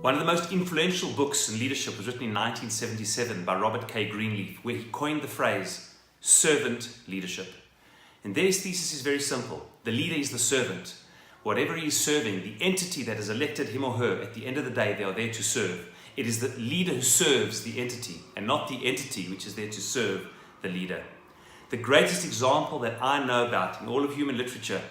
One of the most influential books in leadership was written in 1977 by Robert K. Greenleaf, where he coined the phrase servant leadership. And their thesis is very simple. The leader is the servant. Whatever he is serving, the entity that has elected him or her, at the end of the day, they are there to serve. It is the leader who serves the entity, and not the entity which is there to serve the leader. The greatest example that I know about in all of human literature,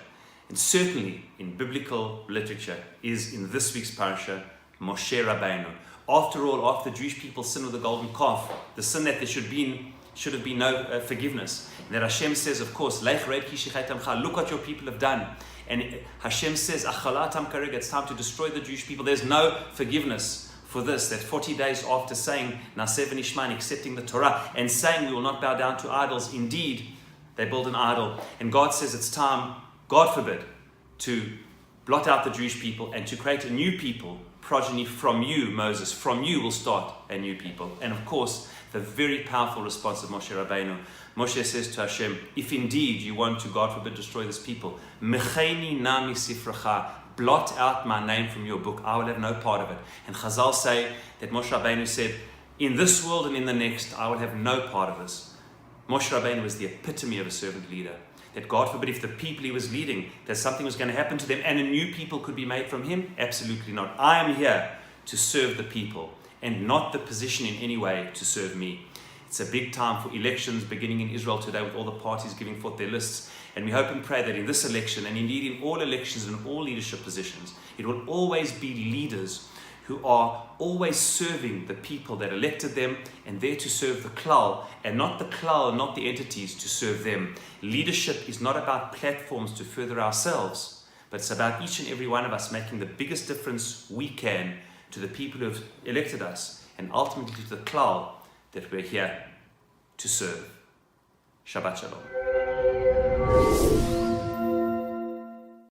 and certainly in biblical literature, is in this week's parasha, Moshe Rabbeinu. After all, after the Jewish people sinned with the golden calf, the sin that there should have been no forgiveness. And that Hashem says, of course, look what your people have done. And Hashem says, it's time to destroy the Jewish people. There's no forgiveness for this. That 40 days after saying, Naseh v'nishma, accepting the Torah, and saying we will not bow down to idols, indeed, they build an idol. And God says it's time, God forbid, to blot out the Jewish people and to create a new people, progeny from you, Moses. From you will start a new people. And of course, the very powerful response of Moshe Rabbeinu. Moshe says to Hashem, if indeed you want to, God forbid, destroy this people, Mecheni nami sifracha, blot out my name from your book. I will have no part of it. And Chazal say that Moshe Rabbeinu said, in this world and in the next, I will have no part of this. Moshe Rabbeinu was the epitome of a servant leader. That God forbid, if the people he was leading, that something was going to happen to them and a new people could be made from him? Absolutely not. I am here to serve the people and not the position in any way to serve me. It's a big time for elections beginning in Israel today, with all the parties giving forth their lists. And we hope and pray that in this election, and indeed in all elections and all leadership positions, it will always be leaders who are always serving the people that elected them and there to serve the klal, and not the klal, not the entities, to serve them. Leadership is not about platforms to further ourselves, but it's about each and every one of us making the biggest difference we can to the people who have elected us, and ultimately to the klal that we're here to serve. Shabbat Shalom.